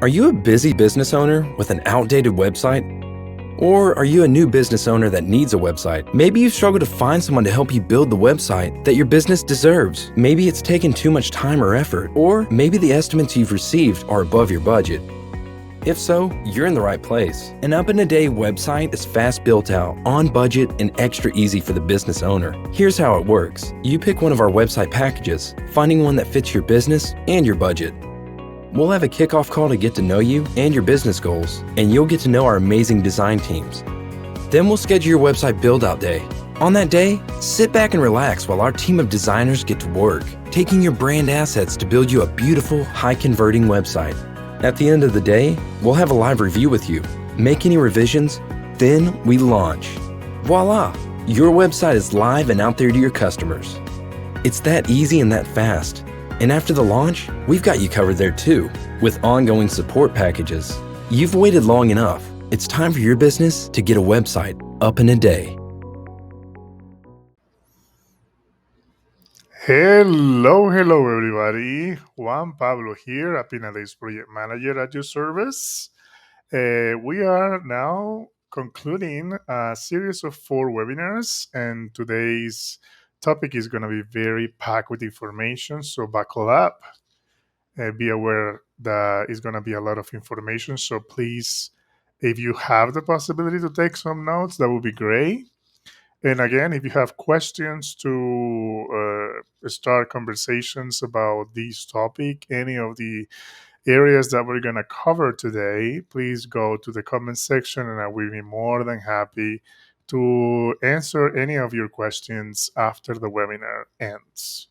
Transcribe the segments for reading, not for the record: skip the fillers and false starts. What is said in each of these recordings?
Are you a busy business owner with an outdated website? Or are you a new business owner that needs a website? Maybe you've struggled to find someone to help you build the website that your business deserves. Maybe it's taken too much time or effort, or maybe the estimates you've received are above your budget. If so, you're in the right place. An up-in-a-day website is fast built out, on budget, and extra easy for the business owner. Here's how it works. You pick one of our website packages, finding one that fits your business and your budget. We'll have a kickoff call to get to know you and your business goals, and you'll get to know our amazing design teams. Then we'll schedule your website build-out day. On that day, sit back and relax while our team of designers get to work, taking your brand assets to build you a beautiful, high-converting website. At the end of the day, we'll have a live review with you, make any revisions, then we launch. Voila! Your website is live and out there to your customers. It's that easy and that fast. And after the launch, we've got you covered there too, with ongoing support packages. You've waited long enough. It's time for your business to get a website up in a day. Hello, everybody. Juan Pablo here, a Pinadays Project Manager at your service. We are now concluding a series of 4 webinars, and today's topic is going to be very packed with information, so buckle up. Be aware that it's going to be a lot of information, so please, if you have the possibility to take some notes, that would be great. And again, if you have questions to start conversations about this topic, any of the areas that we're going to cover today, please go to the comment section and I will be more than happy to answer any of your questions after the webinar ends.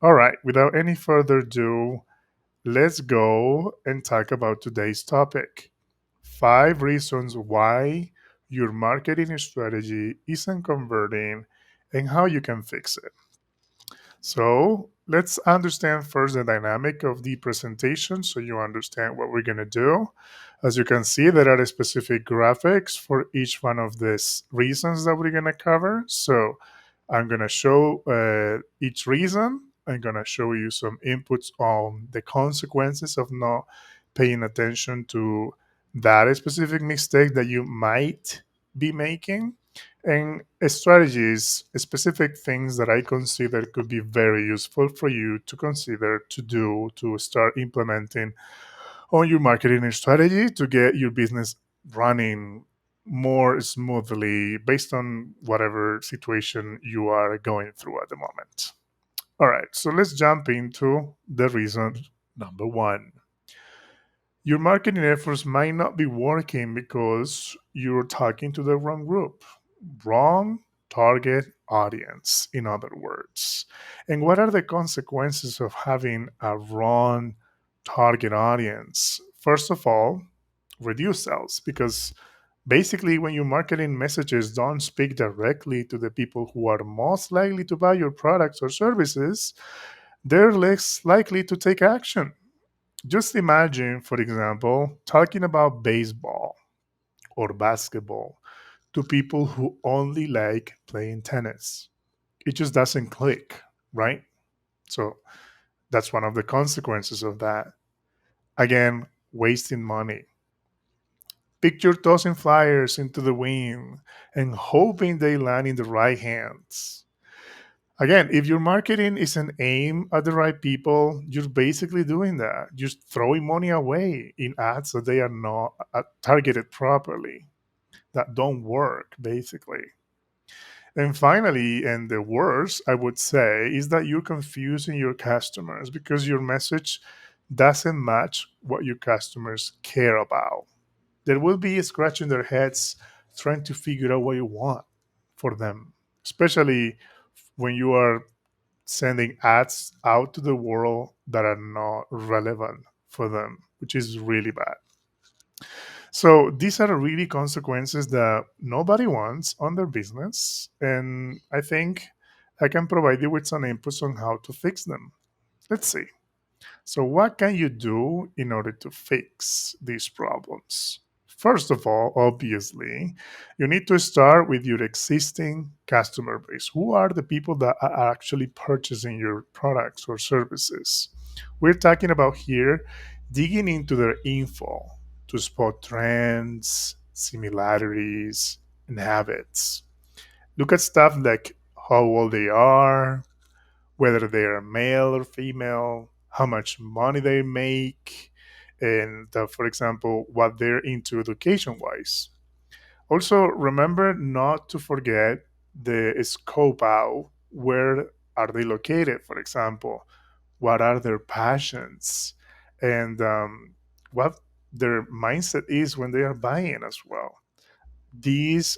All right, without any further ado, let's go and talk about today's topic. 5 reasons why your marketing strategy isn't converting and how you can fix it. So let's understand first the dynamic of the presentation so you understand what we're going to do. As you can see, there are specific graphics for each one of these reasons that we're going to cover. So I'm going to show each reason. I'm going to show you some inputs on the consequences of not paying attention to that specific mistake that you might be making, and strategies, specific things that I consider could be very useful for you to consider to do to start implementing on your marketing strategy to get your business running more smoothly based on whatever situation you are going through at the moment. All right, so let's jump into the reason number 1. Your marketing efforts might not be working because you're talking to the wrong group, wrong target audience, in other words. And what are the consequences of having a wrong target audience? First of all, reduce sales, because basically when your marketing messages don't speak directly to the people who are most likely to buy your products or services, they're less likely to take action. Just imagine, for example, talking about baseball or basketball to people who only like playing tennis. It just doesn't click, right? So that's one of the consequences of that. Again, wasting money. Picture tossing flyers into the wind and hoping they land in the right hands. Again, if your marketing isn't aimed at the right people, you're basically doing that. Just throwing money away in ads that they are not targeted properly, that don't work, basically. And finally, and the worst, I would say, is that you're confusing your customers because your message doesn't match what your customers care about. They will be scratching their heads trying to figure out what you want for them, especially when you are sending ads out to the world that are not relevant for them, which is really bad. So these are really consequences that nobody wants on their business. And I think I can provide you with some inputs on how to fix them. Let's see. So, what can you do in order to fix these problems? First of all, obviously, you need to start with your existing customer base. Who are the people that are actually purchasing your products or services? We're talking about here digging into their info to spot trends, similarities, and habits. Look at stuff like how old they are, whether they are male or female, how much money they make, and for example, what they're into education wise. Also, remember not to forget the scope out. Where are they located, for example? What are their passions? And what their mindset is when they are buying as well. These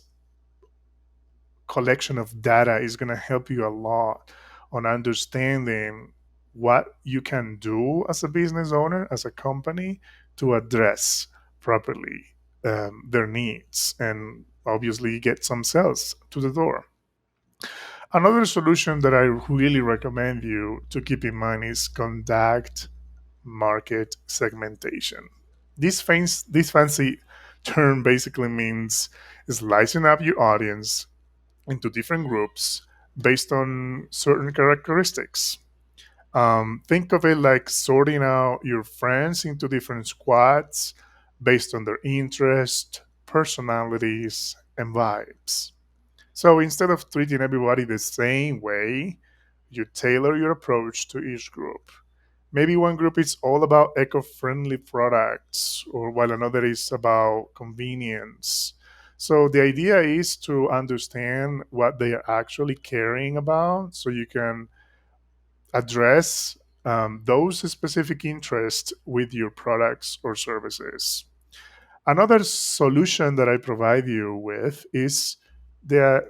collection of data is going to help you a lot on understanding what you can do as a business owner, as a company, to address properly their needs and obviously get some sales to the door. Another solution that I really recommend you to keep in mind is conduct market segmentation. This fancy term basically means slicing up your audience into different groups based on certain characteristics. Think of it like sorting out your friends into different squads based on their interest, personalities, and vibes. So instead of treating everybody the same way, you tailor your approach to each group. Maybe one group is all about eco friendly products, or while another is about convenience. So the idea is to understand what they are actually caring about so you can address those specific interests with your products or services. Another solution that I provide you with is the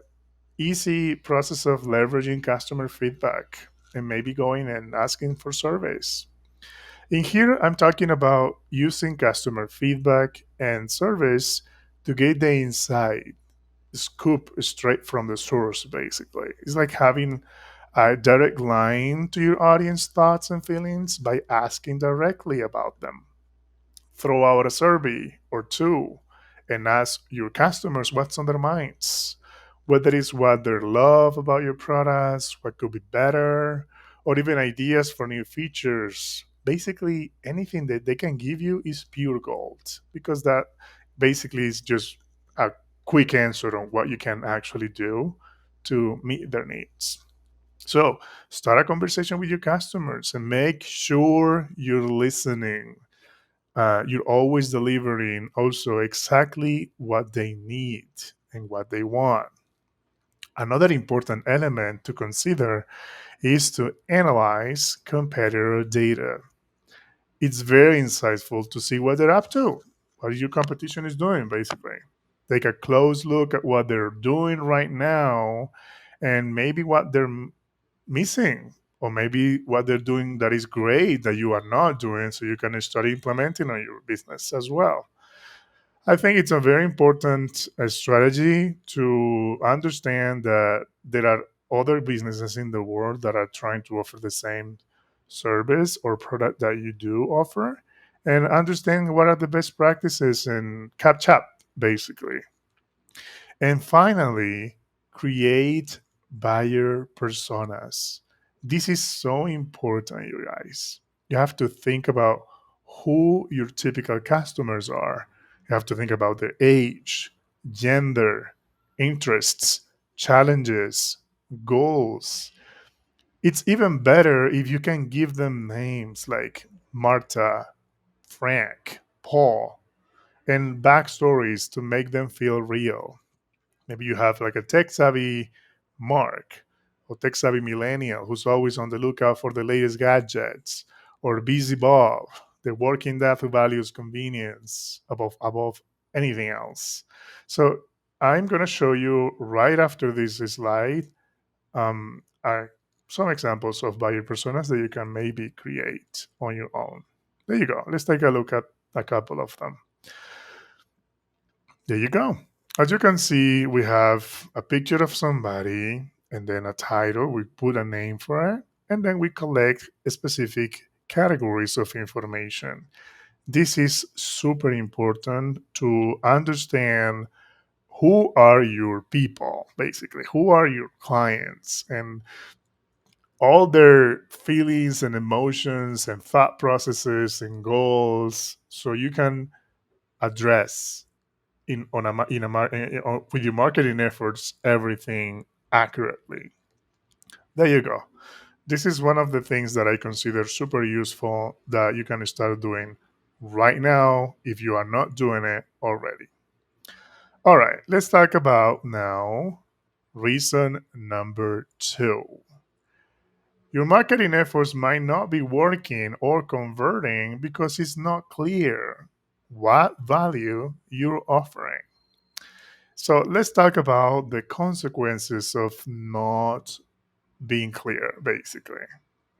easy process of leveraging customer feedback and maybe going and asking for surveys. In here, I'm talking about using customer feedback and surveys to get the insight, scoop straight from the source, basically. It's like having a direct line to your audience thoughts and feelings by asking directly about them. Throw out a survey or two and ask your customers what's on their minds, whether it's what they love about your products, what could be better, or even ideas for new features. Basically, anything that they can give you is pure gold because that basically is just a quick answer on what you can actually do to meet their needs. So, start a conversation with your customers and make sure you're listening. You're always delivering also exactly what they need and what they want. Another important element to consider is to analyze competitor data. It's very insightful to see what they're up to, what your competition is doing, basically. Take a close look at what they're doing right now and maybe what they're missing, or maybe what they're doing that is great that you are not doing, so you can start implementing on your business as well. I think it's a very important strategy to understand that there are other businesses in the world that are trying to offer the same service or product that you do offer, and understand what are the best practices and catch up, basically. And finally, create buyer personas. This is so important, you guys. You have to think about who your typical customers are. You have to think about their age, gender, interests, challenges, goals. It's even better if you can give them names like Marta, Frank, Paul, and backstories to make them feel real. Maybe you have like a tech savvy Mark or tech savvy millennial who's always on the lookout for the latest gadgets, or busy Bob, the working dad who values convenience above anything else. So I'm gonna show you right after this slide are some examples of buyer personas that you can maybe create on your own. There you go. Let's take a look at a couple of them. There you go. As you can see, we have a picture of somebody and then a title. We put a name for it, and then we collect specific categories of information. This is super important to understand who are your people, basically, who are your clients, and all their feelings and emotions and thought processes and goals, so you can address with your marketing efforts everything accurately. There you go. This is one of the things that I consider super useful that you can start doing right now if you are not doing it already. All right, let's talk about now reason number two. Your marketing efforts might not be working or converting because it's not clear what value you're offering. So let's talk about the consequences of not being clear, basically.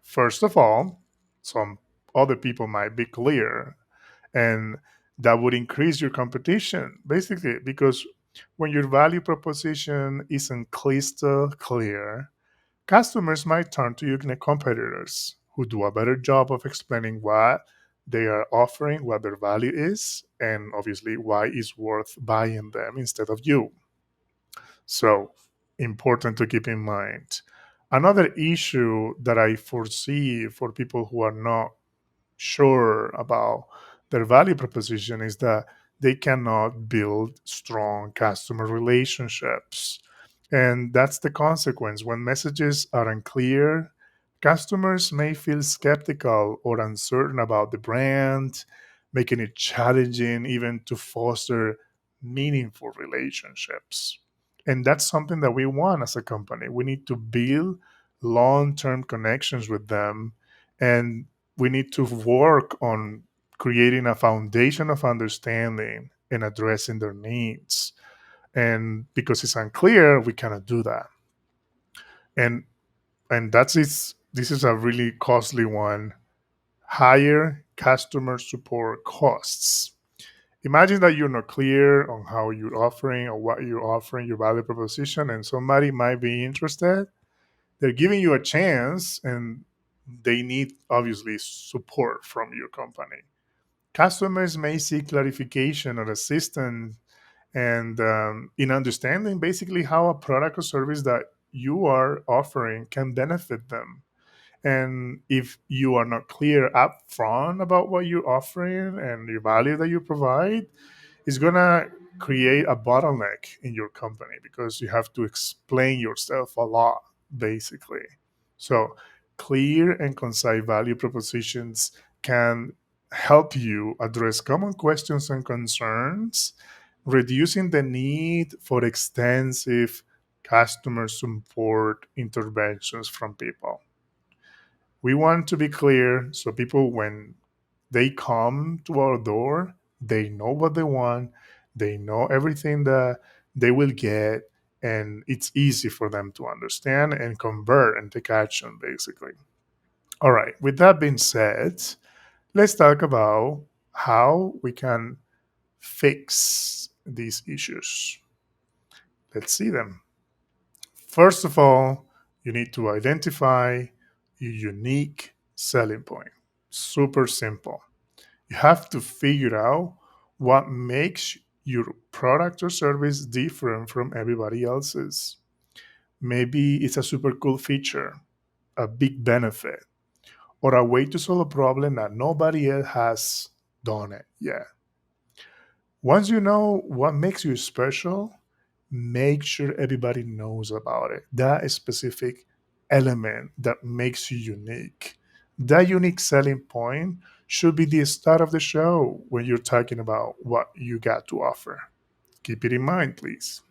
First of all, some other people might be clear, and that would increase your competition, basically, because when your value proposition isn't crystal clear, customers might turn to your competitors who do a better job of explaining what they are offering, what their value is, and obviously why it's worth buying them instead of you. So, important to keep in mind. Another issue that I foresee for people who are not sure about their value proposition is that they cannot build strong customer relationships. And that's the consequence. When messages are unclear, customers may feel skeptical or uncertain about the brand, making it challenging even to foster meaningful relationships. And that's something that we want as a company. We need to build long term connections with them, and we need to work on creating a foundation of understanding and addressing their needs. And because it's unclear, we cannot do that. And that's is this is a really costly one. Higher customer support costs. Imagine that you're not clear on how you're offering or what you're offering, your value proposition, and somebody might be interested. They're giving you a chance, and they need obviously support from your company. Customers may seek clarification or assistance and in understanding basically how a product or service that you are offering can benefit them. And if you are not clear up front about what you're offering and the value that you provide, it's going to create a bottleneck in your company because you have to explain yourself a lot, basically. So, clear and concise value propositions can help you address common questions and concerns, reducing the need for extensive customer support interventions from people. We want to be clear so people, when they come to our door, they know what they want, they know everything that they will get, and it's easy for them to understand and convert and take action, basically. All right, with that being said, let's talk about how we can fix these issues. Let's see them. First of all, you need to identify your unique selling point. Super simple. You have to figure out what makes your product or service different from everybody else's. Maybe it's a super cool feature, a big benefit, or a way to solve a problem that nobody else has done it yet. Once you know what makes you special, make sure everybody knows about it. That specific element that makes you unique. That unique selling point should be the start of the show when you're talking about what you got to offer. Keep it in mind, please.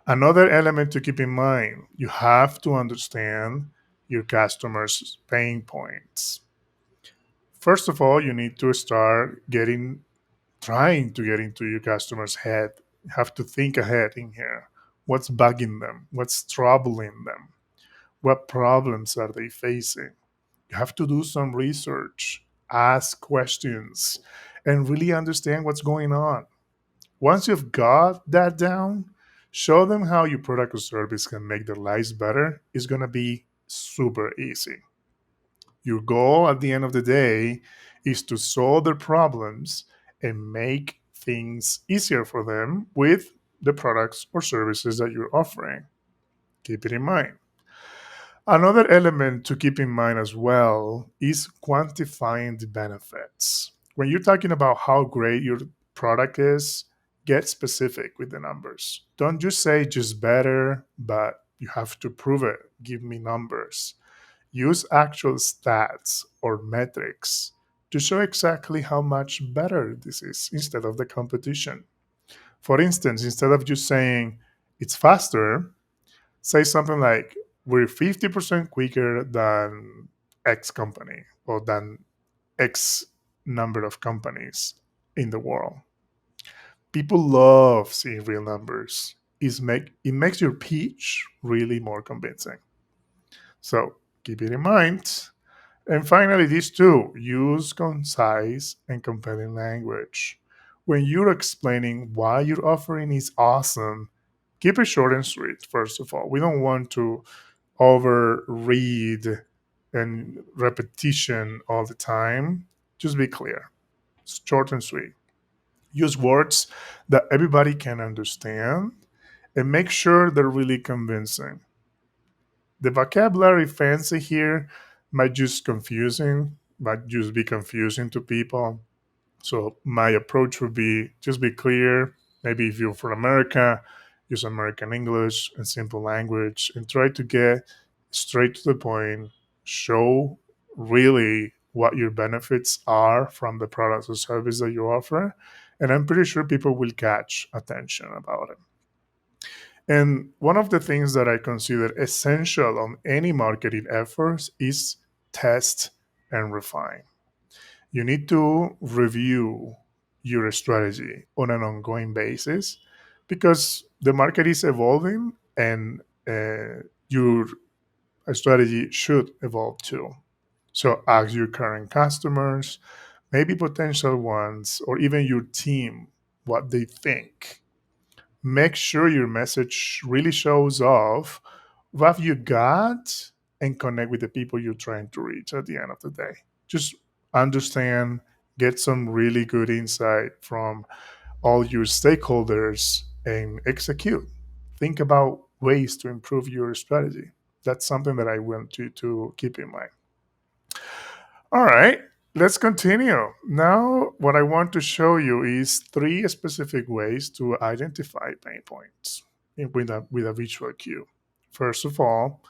Another element to keep in mind, you have to understand your customers' pain points. First of all, you need to start trying to get into your customer's head. You have to think ahead in here. What's bugging them? What's troubling them? What problems are they facing? You have to do some research, ask questions, and really understand what's going on. Once you've got that down, show them how your product or service can make their lives better. It's going to be super easy. Your goal at the end of the day is to solve their problems and make things easier for them with the products or services that you're offering. Keep it in mind. Another element to keep in mind as well is quantifying the benefits. When you're talking about how great your product is, get specific with the numbers. Don't just say just better, but you have to prove it. Give me numbers. Use actual stats or metrics to show exactly how much better this is instead of the competition. For instance, instead of just saying it's faster, say something like we're 50% quicker than X company or than X number of companies in the world. People love seeing real numbers. It makes your pitch really more convincing. So keep it in mind. And finally, these two use concise and compelling language. When you're explaining why your offering is awesome, keep it short and sweet, first of all. We don't want to over read and repetition all the time. Just be clear, short and sweet. Use words that everybody can understand and make sure they're really convincing. The vocabulary fancy here might just be confusing to people. So my approach would be just be clear. Maybe if you're from America, use American English and simple language and try to get straight to the point, show really what your benefits are from the products or service that you offer. And I'm pretty sure people will catch attention about it. And one of the things that I consider essential on any marketing efforts is test and refine. You need to review your strategy on an ongoing basis because the market is evolving and your strategy should evolve too. So ask your current customers, maybe potential ones, or even your team what they think. Make sure your message really shows off what you got and connect with the people you're trying to reach at the end of the day. Just understand, get some really good insight from all your stakeholders and execute. Think about ways to improve your strategy. That's something that I want you to keep in mind. All right, let's continue. Now, what I want to show you is three specific ways to identify pain points with a visual cue. First of all,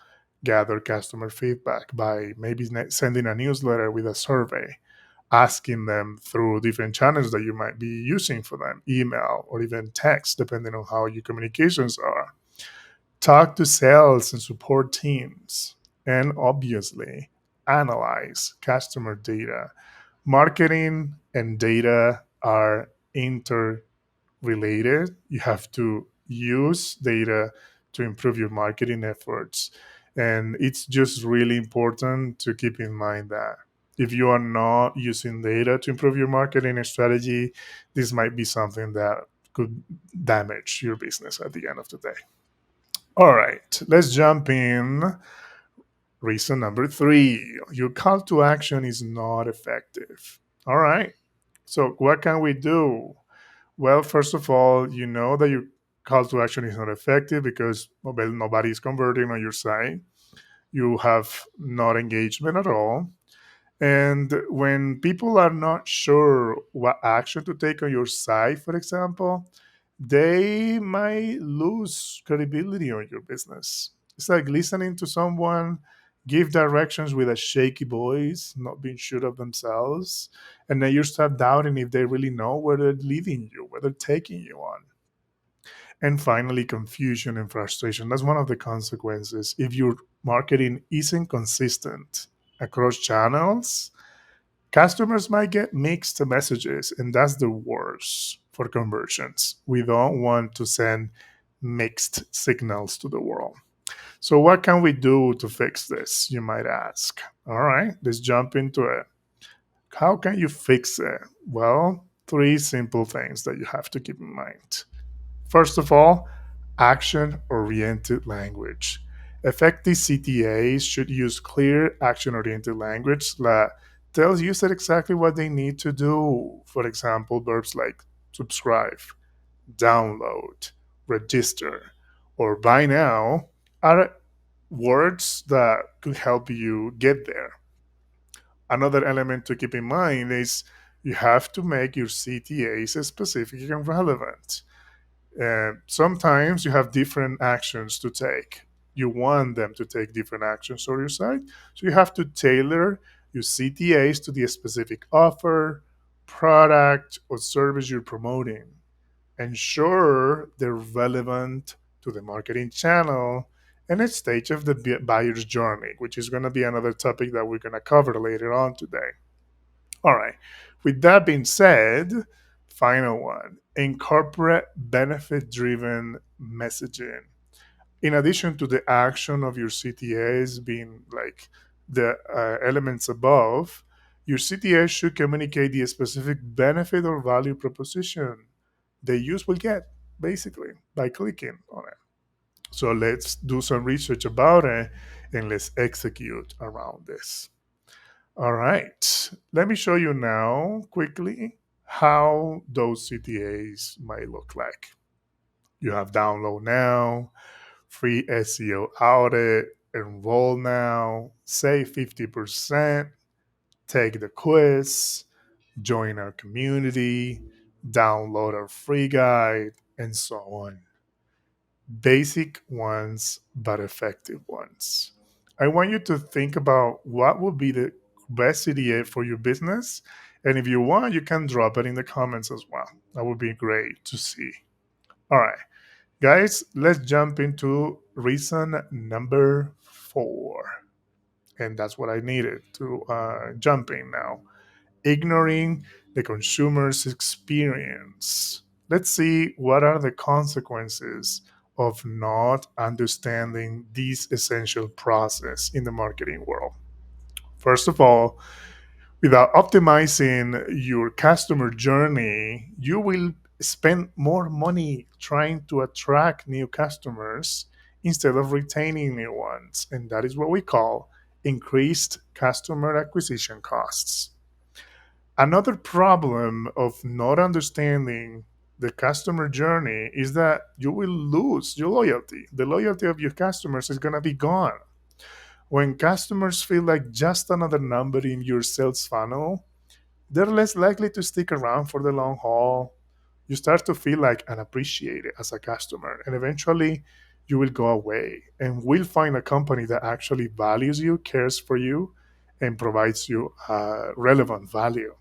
gather customer feedback by maybe sending a newsletter with a survey, asking them through different channels that you might be using for them, email or even text, depending on how your communications are. Talk to sales and support teams, and obviously, analyze customer data. Marketing and data are interrelated. You have to use data to improve your marketing efforts. And it's just really important to keep in mind that if you are not using data to improve your marketing strategy, this might be something that could damage your business at the end of the day. All right, let's jump in. Reason number three, your call to action is not effective. All right, so what can we do? Well, first of all, you know that your call to action is not effective because well, nobody is converting on your site. You have not engagement at all. And when people are not sure what action to take on your site, for example, they might lose credibility on your business. It's like listening to someone give directions with a shaky voice, not being sure of themselves, and then you start doubting if they really know where they're leading you, where they're taking you on. And finally, confusion and frustration. That's one of the consequences. If your marketing isn't consistent across channels, customers might get mixed messages, and that's the worst for conversions. We don't want to send mixed signals to the world. So, what can we do to fix this? You might ask. All right, let's jump into it. How can you fix it? Well, three simple things that you have to keep in mind. First of all, action oriented language. Effective CTAs should use clear action oriented language that tells users exactly what they need to do. For example, verbs like subscribe, download, register, or buy now are words that could help you get there. Another element to keep in mind is you have to make your CTAs specific and relevant. Sometimes you have different actions to take. You want them to take different actions on your site. So you have to tailor your CTAs to the specific offer, product, or service you're promoting. Ensure they're relevant to the marketing channel and a stage of the buyer's journey, which is going to be another topic that we're going to cover later on today. All right. With that being said, final one, incorporate benefit driven messaging. In addition to the action of your CTAs being like the elements above, your CTA should communicate the specific benefit or value proposition the use will get basically by clicking on it. So let's do some research about it and let's execute around this. All right, let me show you now quickly how those CTAs might look like. You have download now, free SEO audit, enroll now, save 50%, take the quiz, join our community, download our free guide, and so on. Basic ones, but effective ones. I want you to think about what would be the best CTA for your business. And if you want, you can drop it in the comments as well. That would be great to see. All right, guys, let's jump into reason number 4. And that's what I needed to jump in now. Ignoring the consumer's experience. Let's see what are the consequences of not understanding this essential process in the marketing world. First of all, without optimizing your customer journey, you will spend more money trying to attract new customers instead of retaining new ones. And that is what we call increased customer acquisition costs. Another problem of not understanding the customer journey is that you will lose your loyalty. The loyalty of your customers is going to be gone. When customers feel like just another number in your sales funnel, they're less likely to stick around for the long haul. You start to feel like unappreciated as a customer, and eventually you will go away and will find a company that actually values you, cares for you, and provides you relevant value.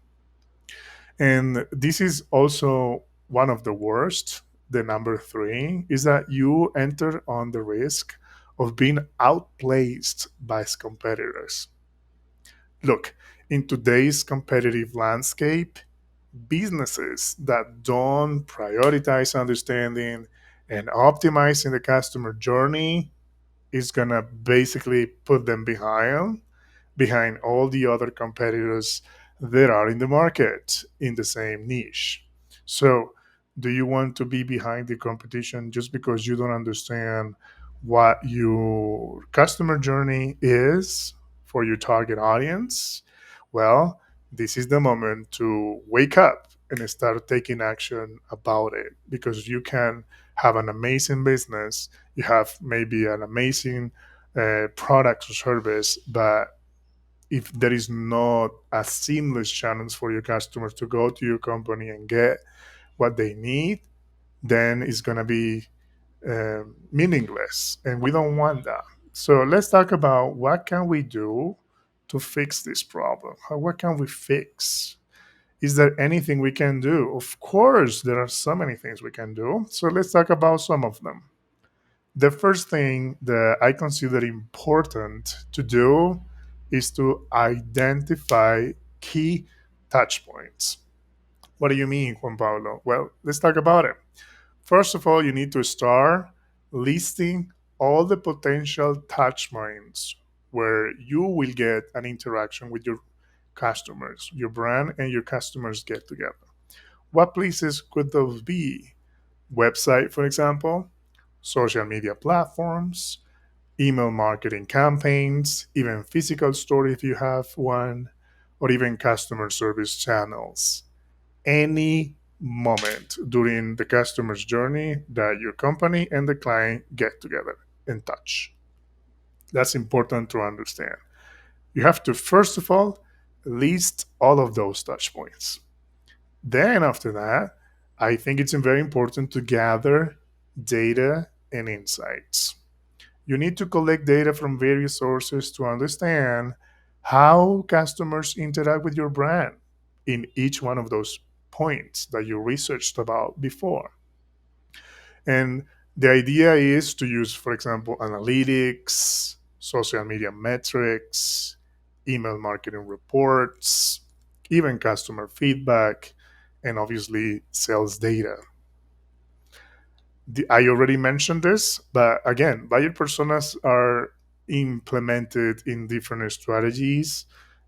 And this is also one of the worst. The number 3 is that you enter on the risk of being outplaced by competitors. Look, in today's competitive landscape, businesses that don't prioritize understanding and optimizing the customer journey is going to basically put them behind all the other competitors that are in the market in the same niche. So, do you want to be behind the competition just because you don't understand what your customer journey is for your target audience? Well, this is the moment to wake up and start taking action about it, because you can have an amazing business, you have maybe an amazing product or service, but if there is not a seamless channels for your customers to go to your company and get what they need, then it's going to be meaningless, and we don't want that. So let's talk about what can we do to fix this problem. What can we fix? Is there anything we can do? Of course, there are so many things we can do. So let's talk about some of them. The first thing that I consider important to do is to identify key touch points. What do you mean, Juan Pablo? Well, let's talk about it. First of all, you need to start listing all the potential touch points where you will get an interaction with your customers, your brand and your customers get together. What places could those be? Website, for example, social media platforms, email marketing campaigns, even physical store if you have one, or even customer service channels. Any moment during the customer's journey that your company and the client get together and touch. That's important to understand. You have to, first of all, list all of those touch points. Then, after that, I think it's very important to gather data and insights. You need to collect data from various sources to understand how customers interact with your brand in each one of those points that you researched about before. And the idea is to use, for example, analytics, social media metrics, email marketing reports, even customer feedback, and obviously sales data. I already mentioned this, but again, buyer personas are implemented in different strategies.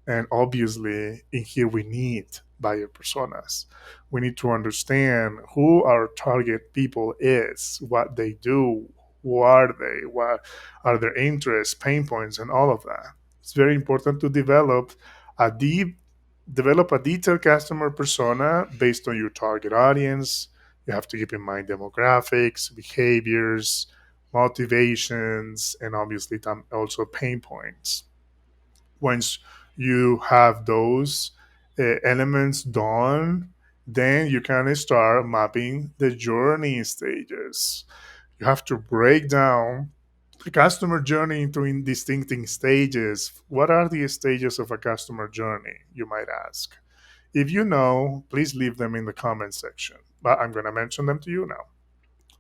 And obviously, in here, we need buyer personas. We need to understand who our target people is, what they do, who are they, what are their interests, pain points, and all of that. It's very important to a deep develop a detailed customer persona based on your target audience. You have to keep in mind demographics, behaviors, motivations, and obviously also pain points. Once you have those elements done, then you can start mapping the journey stages. You have to break down the customer journey into distinct stages. What are the stages of a customer journey, you might ask? If you know, please leave them in the comment section. But I'm going to mention them to you now: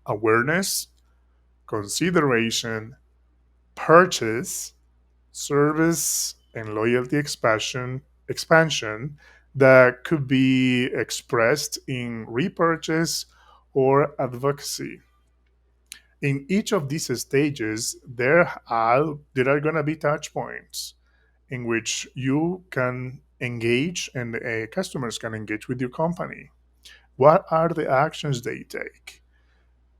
awareness, consideration, purchase, service, and loyalty expansion that could be expressed in repurchase or advocacy. In each of these stages, there are going to be touch points in which you can engage and customers can engage with your company. What are the actions they take?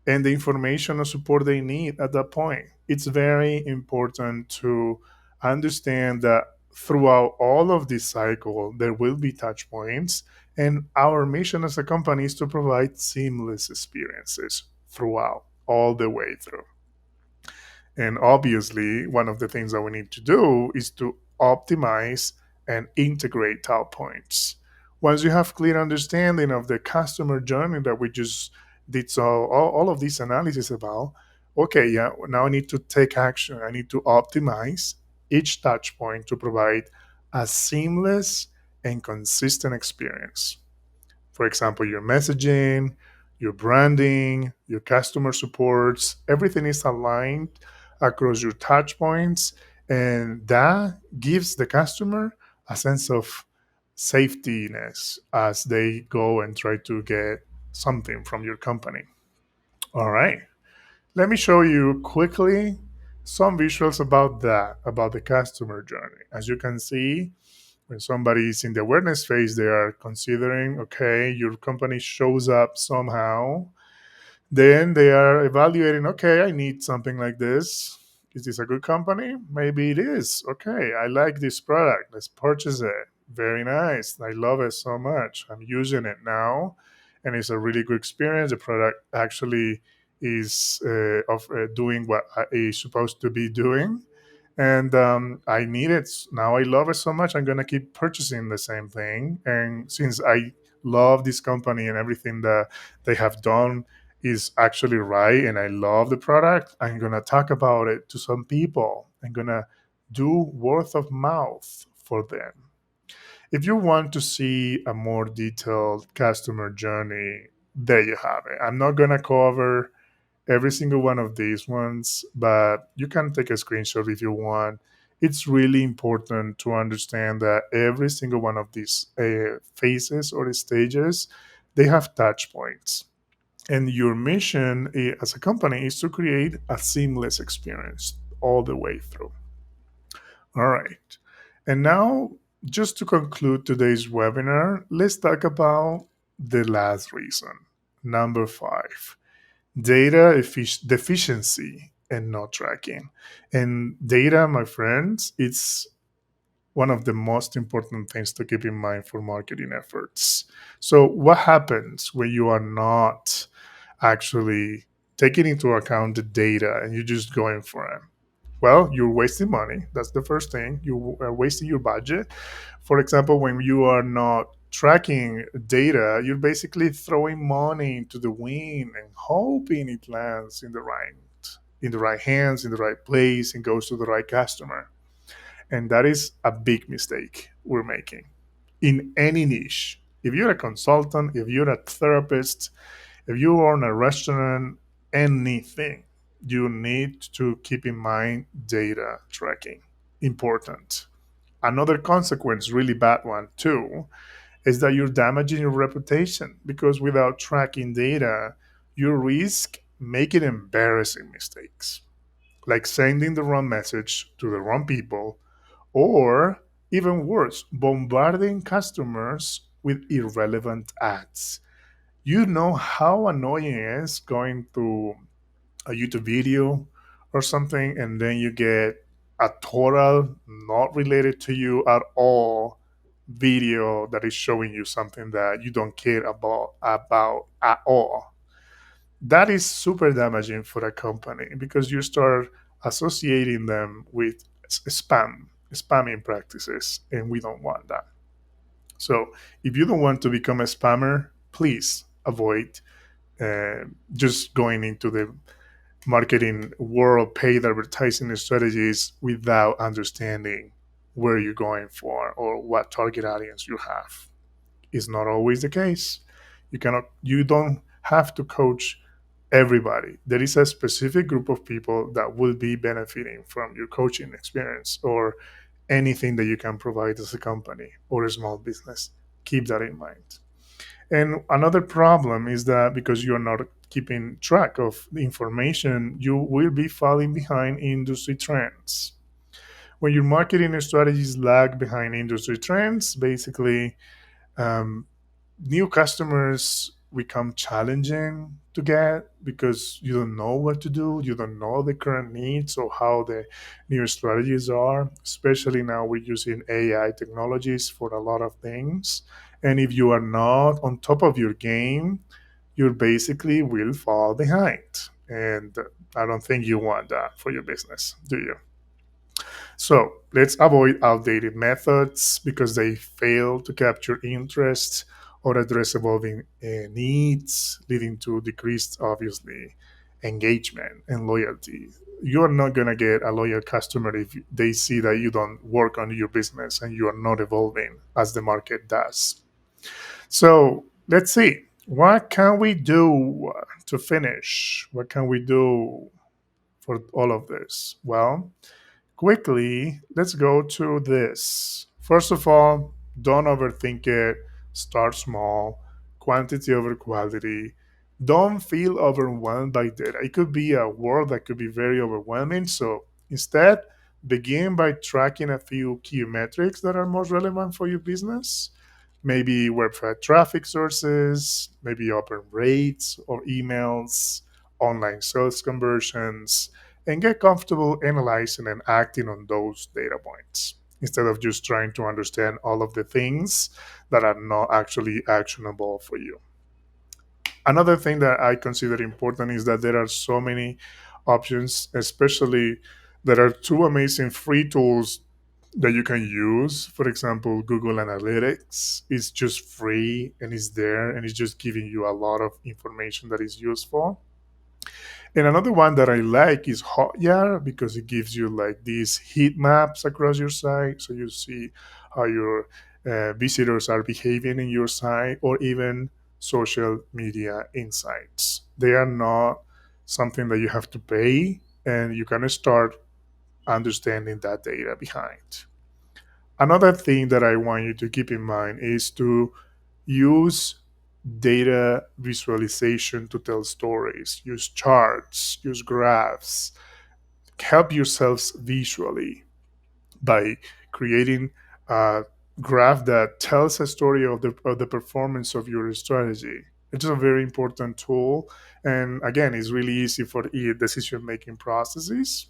And the information or support they need at that point. It's very important to understand that throughout all of this cycle, there will be touch points. And our mission as a company is to provide seamless experiences throughout, all the way through. And obviously, one of the things that we need to do is to optimize and integrate touch points. Once you have clear understanding of the customer journey that we just did all of this analysis about, okay, yeah, now I need to take action. I need to optimize each touch point to provide a seamless and consistent experience. For example, your messaging, your branding, your customer supports, everything is aligned across your touch points. And that gives the customer a sense of safetyness as they go and try to get something from your company. All right. Let me show you quickly some visuals about that, about the customer journey. As you can see, when somebody is in the awareness phase, they are considering, okay, your company shows up somehow. Then they are evaluating, okay, I need something like this. Is this a good company? Maybe it is. Okay, I like this product. Let's purchase it. Very nice. I love it so much. I'm using it now, and it's a really good experience. The product actually is doing what it's supposed to be doing, and I need it now. I love it so much. I'm gonna keep purchasing the same thing, and since I love this company and everything that they have done is actually right, and I love the product, I'm gonna talk about it to some people. I'm gonna do word of mouth for them. If you want to see a more detailed customer journey, there you have it. I'm not gonna cover every single one of these ones, but you can take a screenshot if you want. It's really important to understand that every single one of these phases or stages, they have touch points. And your mission as a company is to create a seamless experience all the way through. All right. And now, just to conclude today's webinar, let's talk about the last reason, number 5: data deficiency and not tracking. And data, my friends, it's one of the most important things to keep in mind for marketing efforts. So, what happens when you are not actually taking into account the data and you're just going for it? Well, you're wasting money. That's the first thing. You are wasting your budget. For example, when you are not tracking data, you're basically throwing money into the wind and hoping it lands in the right hands, in the right place, and goes to the right customer. And that is a big mistake we're making in any niche. If you're a consultant, if you're a therapist, if you own a restaurant, anything, you need to keep in mind data tracking. Important. Another consequence, really bad one too, is that you're damaging your reputation because without tracking data, you risk making embarrassing mistakes, like sending the wrong message to the wrong people, or even worse, bombarding customers with irrelevant ads. You know how annoying it is going to a YouTube video or something, and then you get a total not related to you at all video that is showing you something that you don't care about at all. That is super damaging for a company because you start associating them with spamming practices, and we don't want that. So if you don't want to become a spammer, please avoid just going into the marketing world, paid advertising strategies without understanding where you're going for or what target audience you have. Is not always the case. You don't have to coach everybody. There is a specific group of people that will be benefiting from your coaching experience or anything that you can provide as a company or a small business. Keep that in mind. And another problem is that because you're not keeping track of the information, you will be falling behind industry trends. When your marketing strategies lag behind industry trends, basically, um, new customers become challenging to get because you don't know what to do, you don't know the current needs or how the new strategies are. Especially now we're using AI technologies for a lot of things, and if you are not on top of your game, you basically will fall behind, and I don't think you want that for your business, do you? So let's avoid outdated methods because they fail to capture interest or address evolving needs, leading to decreased, obviously, engagement and loyalty. You are not going to get a loyal customer if they see that you don't work on your business and you are not evolving as the market does. So let's see. What can we do to finish? What can we do for all of this? Well, quickly, let's go to this. First of all, don't overthink it. Start small, quantity over quality. Don't feel overwhelmed by data. It could be a word that could be very overwhelming. So instead, begin by tracking a few key metrics that are most relevant for your business. Maybe website traffic sources, maybe open rates or emails, online sales conversions, and get comfortable analyzing and acting on those data points instead of just trying to understand all of the things that are not actually actionable for you. Another thing that I consider important is that there are so many options, especially there are two amazing free tools that you can use. For example, Google Analytics is just free and is there and it's just giving you a lot of information that is useful. And another one that I like is Hotjar because it gives you like these heat maps across your site. So you see how your visitors are behaving in your site or even social media insights. They are not something that you have to pay, and you can start understanding that data behind. Another thing that I want you to keep in mind is to use data visualization to tell stories, use charts, use graphs, help yourselves visually by creating a graph that tells a story of the performance of your strategy. It's a very important tool. And again, it's really easy for decision making processes.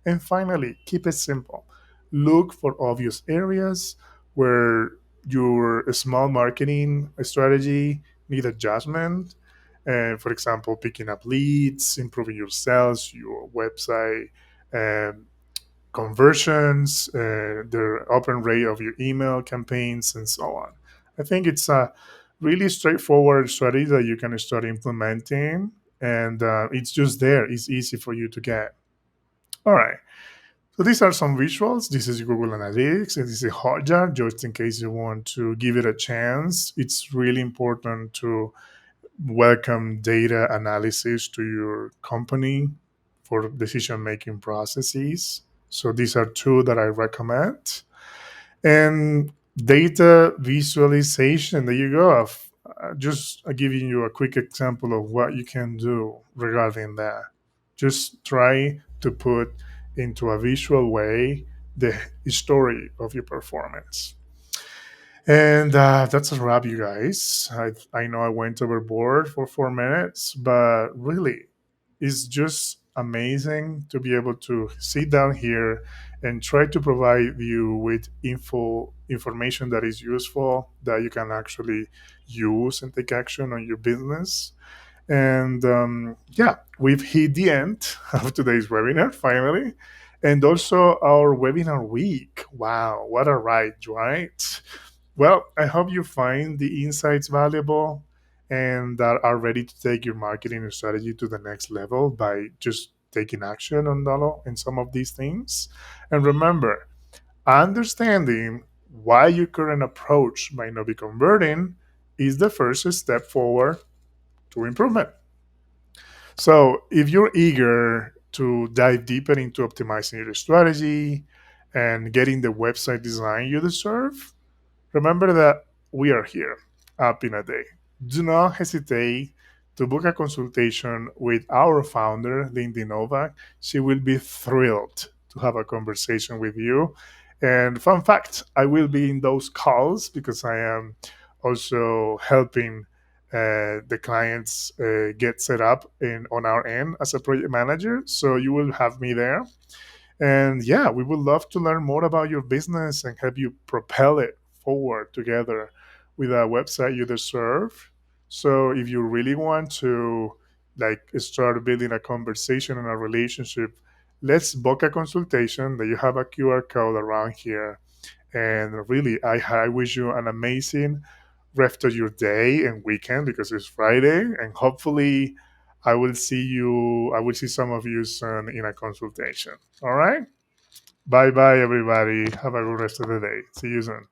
And finally, keep it simple. Look for obvious areas where your small marketing strategy need adjustment. And for example, picking up leads, improving your sales, your website, conversions, the open rate of your email campaigns, and so on. I think it's a really straightforward strategy that you can start implementing, and it's just there. It's easy for you to get. All right. So these are some visuals. This is Google Analytics, and this is Hotjar, just in case you want to give it a chance. It's really important to welcome data analysis to your company for decision making processes. So these are two that I recommend. And data visualization, there you go. Just giving you a quick example of what you can do regarding that. Just try to put into a visual way the story of your performance. And that's a wrap, you guys. I know I went overboard for 4 minutes, but really, it's just amazing to be able to sit down here and try to provide you with information that is useful that you can actually use and take action on your business. And yeah, we've hit the end of today's webinar finally. And also our webinar week. Wow, what a ride, right? Well, I hope you find the insights valuable and that are ready to take your marketing strategy to the next level by just taking action on in some of these things. And remember, understanding why your current approach might not be converting is the first step forward to improvement. So, if you're eager to dive deeper into optimizing your strategy and getting the website design you deserve, remember that we are here up in a day. Do not hesitate to book a consultation with our founder, Lindy Novak. She will be thrilled to have a conversation with you. And fun fact, I will be in those calls because I am also helping the clients get set up on our end as a project manager. So you will have me there. And yeah, we would love to learn more about your business and help you propel it forward together with a website you deserve. So if you really want to like start building a conversation and a relationship, let's book a consultation that you have a QR code around here. And really, I wish you an amazing rest of your day and weekend because it's Friday. And hopefully I will see some of you soon in a consultation. All right. Bye bye, everybody. Have a good rest of the day. See you soon.